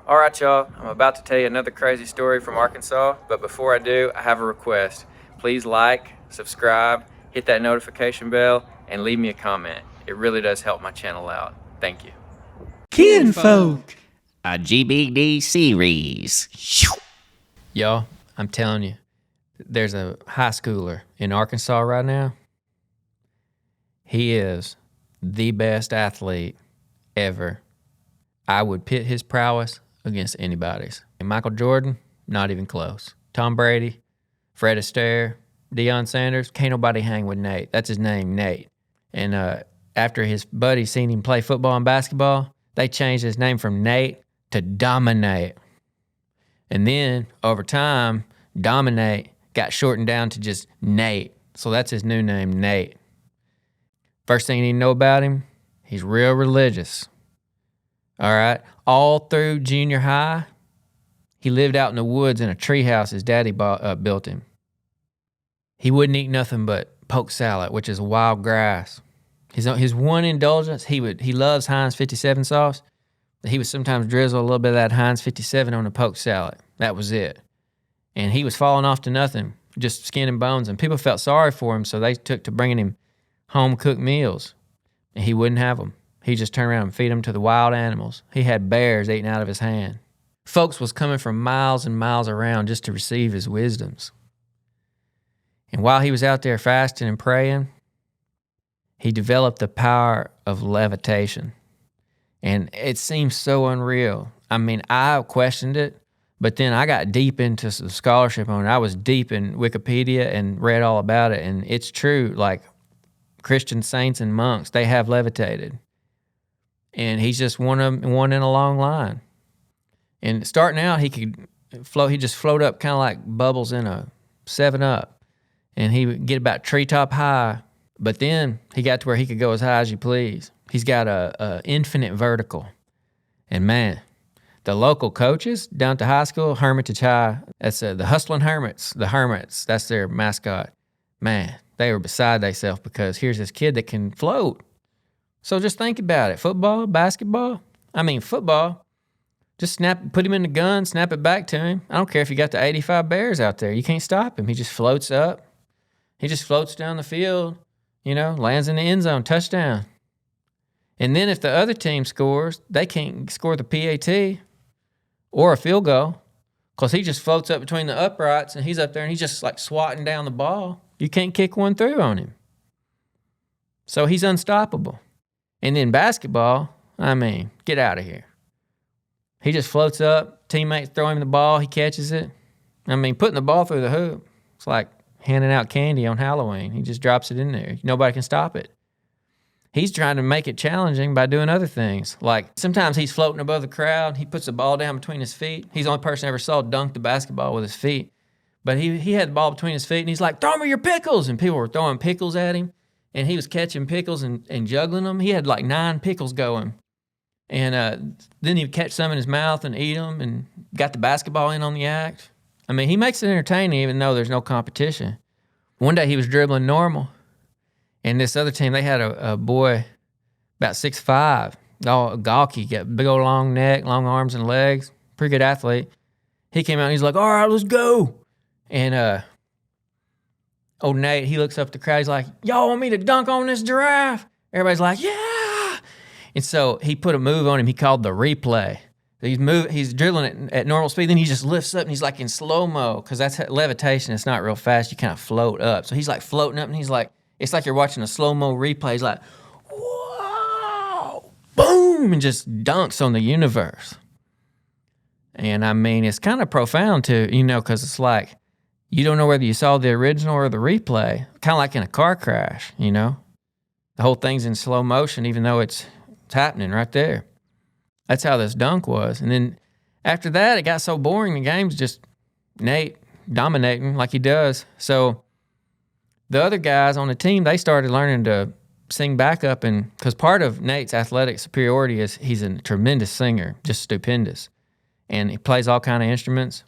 All right, y'all, I'm about to tell you another crazy story from Arkansas, but before I do, I have a request. Please like, subscribe, hit that notification bell, and leave me a comment. It really does help my channel out. Thank you. Kinfolk, a GBD series. Y'all, I'm telling you, there's a high schooler in Arkansas right now. He is the best athlete ever. I would pit his prowess against anybody's. And Michael Jordan, not even close. Tom Brady, Fred Astaire, Deion Sanders, can't nobody hang with Nate. That's his name, Nate. And after his buddies seen him play football and basketball, they changed his name from Nate to Dominate. And then, over time, Dominate got shortened down to just Nate. So that's his new name, Nate. First thing you need to know about him, he's real religious. All right? All through junior high, he lived out in the woods in a treehouse his daddy built him. He wouldn't eat nothing but poke salad, which is wild grass. His one indulgence, he loves Heinz 57 sauce. He would sometimes drizzle a little bit of that Heinz 57 on the poke salad. That was it. And he was falling off to nothing, just skin and bones. And people felt sorry for him, so they took to bringing him home-cooked meals. And he wouldn't have them. He just turned around and feed them to the wild animals. He had bears eating out of his hand. Folks was coming from miles and miles around just to receive his wisdoms. And while he was out there fasting and praying, he developed the power of levitation. And it seems so unreal. I mean, I questioned it, but then I got deep into some scholarship on it. I was deep in Wikipedia and read all about it. And it's true, like Christian saints and monks, they have levitated. And he's just one in a long line. And starting out, he could float. He just float up kind of like bubbles in a 7-Up. And he would get about treetop high. But then he got to where he could go as high as you please. He's got a infinite vertical. And man, the local coaches down at the high school, Hermitage High, that's the Hustling Hermits, the Hermits, that's their mascot. Man, they were beside themselves because here's this kid that can float. So just think about it. Football, basketball. I mean, football, just put him in the gun, snap it back to him. I don't care if you got the 85 Bears out there. You can't stop him. He just floats up. He just floats down the field, lands in the end zone, touchdown. And then if the other team scores, they can't score the PAT or a field goal because he just floats up between the uprights and he's up there and he's just like swatting down the ball. You can't kick one through on him. So he's unstoppable. And then basketball, I mean, get out of here. He just floats up, teammates throw him the ball, he catches it. I mean, putting the ball through the hoop, it's like handing out candy on Halloween. He just drops it in there. Nobody can stop it. He's trying to make it challenging by doing other things. Like sometimes he's floating above the crowd. He puts the ball down between his feet. He's the only person I ever saw dunk the basketball with his feet. But he had the ball between his feet and he's like, throw me your pickles. And people were throwing pickles at him. And he was catching pickles and juggling them. He had like 9 pickles going. And then he'd catch some in his mouth and eat them and got the basketball in on the act. I mean, he makes it entertaining even though there's no competition. One day he was dribbling normal. And this other team, they had a boy about 6'5", all gawky, got big old long neck, long arms and legs, pretty good athlete. He came out and he's like, all right, let's go. And old Nate, he looks up at the crowd. He's like, y'all want me to dunk on this giraffe? Everybody's like, yeah. And so he put a move on him. He called the replay. He's dribbling it at normal speed. Then he just lifts up and he's like in slow-mo because that's levitation. It's not real fast. You kind of float up. So he's like floating up and he's like, it's like you're watching a slow-mo replay. He's like, whoa, boom, and just dunks on the universe. And I mean, it's kind of profound too, because it's like, you don't know whether you saw the original or the replay, kind of like in a car crash, The whole thing's in slow motion, even though it's happening right there. That's how this dunk was. And then after that, it got so boring, the game's just Nate dominating like he does. So the other guys on the team, they started learning to sing backup, and because part of Nate's athletic superiority is he's a tremendous singer, just stupendous. And he plays all kind of instruments.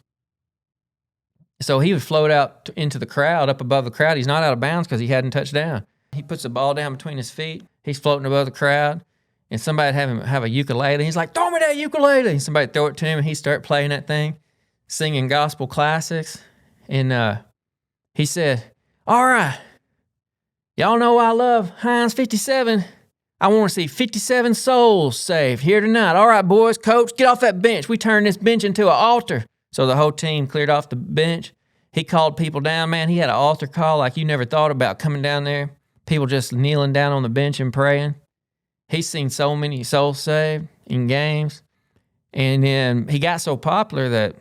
So he would float out into the crowd, up above the crowd. He's not out of bounds because he hadn't touched down. He puts the ball down between his feet. He's floating above the crowd. and somebody have him have a ukulele. He's like, throw me that ukulele. And somebody throw it to him, and he start playing that thing, singing gospel classics. And he said, all right, y'all know I love Heinz 57. I want to see 57 souls saved here tonight. All right, boys, coach, get off that bench. We turned this bench into an altar. So the whole team cleared off the bench. He called people down, man. He had an altar call like you never thought about coming down there. People just kneeling down on the bench and praying. He's seen so many souls saved in games. And then he got so popular that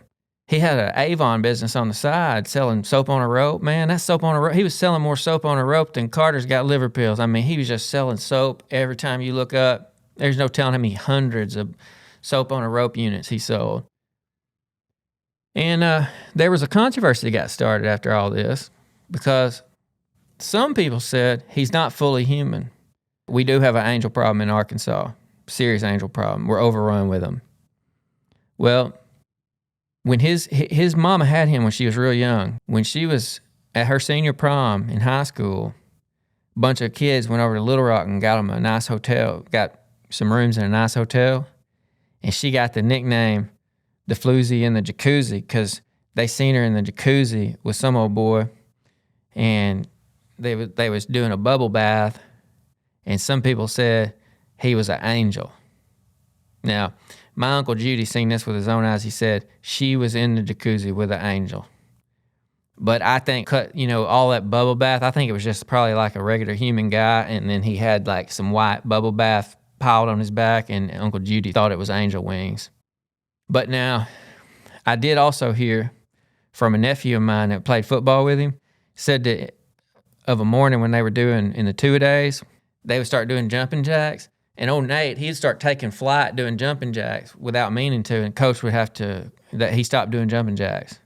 he had an Avon business on the side selling soap on a rope. Man, that soap on a rope, he was selling more soap on a rope than Carter's got liver pills. I mean, he was just selling soap every time you look up. There's no telling how many hundreds of soap on a rope units he sold. And there was a controversy that got started after all this because some people said he's not fully human. We do have an angel problem in Arkansas, serious angel problem. We're overrun with them. Well, when his mama had him when she was real young, when she was at her senior prom in high school, a bunch of kids went over to Little Rock and got him a nice hotel, got some rooms in a nice hotel, and she got the nickname the floozy in the jacuzzi because they seen her in the jacuzzi with some old boy, and they was doing a bubble bath, and some people said he was an angel. Now, my Uncle Judy seen this with his own eyes. He said she was in the jacuzzi with an angel. But I think, all that bubble bath, I think it was just probably like a regular human guy, and then he had like some white bubble bath piled on his back, and Uncle Judy thought it was angel wings. But now, I did also hear from a nephew of mine that played football with him, said that of a morning when they were doing, in the two-a-days, they would start doing jumping jacks. And old Nate, he'd start taking flight doing jumping jacks without meaning to, and coach would have to, that he stopped doing jumping jacks.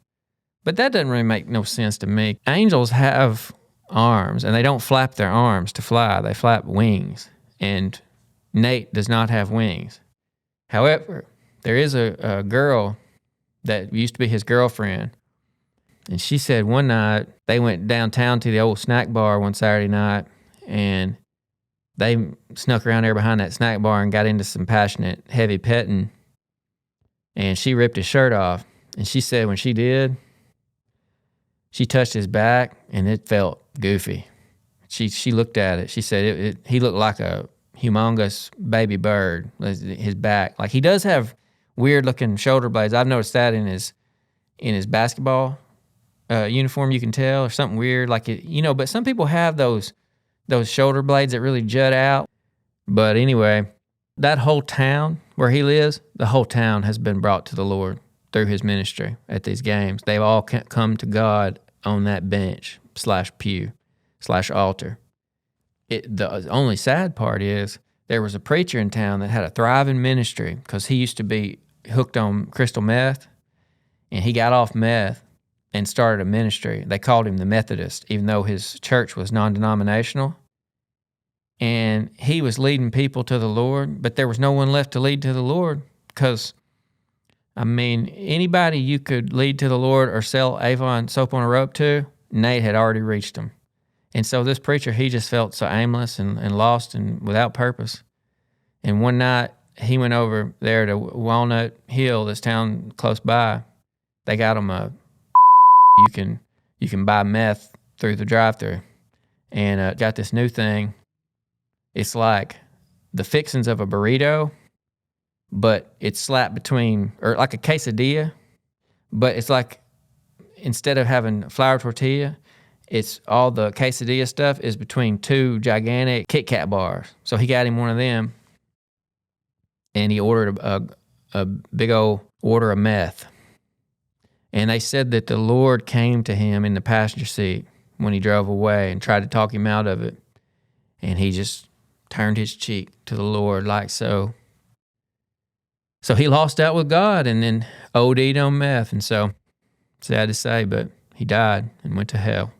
But that doesn't really make no sense to me. Angels have arms, and they don't flap their arms to fly. They flap wings, and Nate does not have wings. However, there is a girl that used to be his girlfriend, and she said one night they went downtown to the old snack bar one Saturday night, and they snuck around there behind that snack bar and got into some passionate, heavy petting, and she ripped his shirt off. And she said when she did, she touched his back, and it felt goofy. She looked at it. She said he looked like a humongous baby bird, his back. Like, he does have weird-looking shoulder blades. I've noticed that in his basketball uniform, you can tell, or something weird. Like, but some people have those shoulder blades that really jut out. But anyway, that whole town where he lives, the whole town has been brought to the Lord through his ministry at these games. They've all come to God on that bench / pew / altar. The only sad part is there was a preacher in town that had a thriving ministry because he used to be hooked on crystal meth, and he got off meth and started a ministry. They called him the Methodist, even though his church was non-denominational. And he was leading people to the Lord, but there was no one left to lead to the Lord because, anybody you could lead to the Lord or sell Avon soap on a rope to, Nate had already reached them. And so this preacher, he just felt so aimless and lost and without purpose. And one night, he went over there to Walnut Hill, this town close by. They got him you can buy meth through the drive-thru, and got this new thing. It's like the fixings of a burrito, but it's slapped between, or like a quesadilla, but it's like instead of having flour tortilla, it's all the quesadilla stuff is between two gigantic Kit Kat bars. So he got him one of them, and he ordered a big old order of meth. And they said that the Lord came to him in the passenger seat when he drove away and tried to talk him out of it. And he just turned his cheek to the Lord like so. So he lost out with God and then OD'd on meth. And so, sad to say, but he died and went to hell.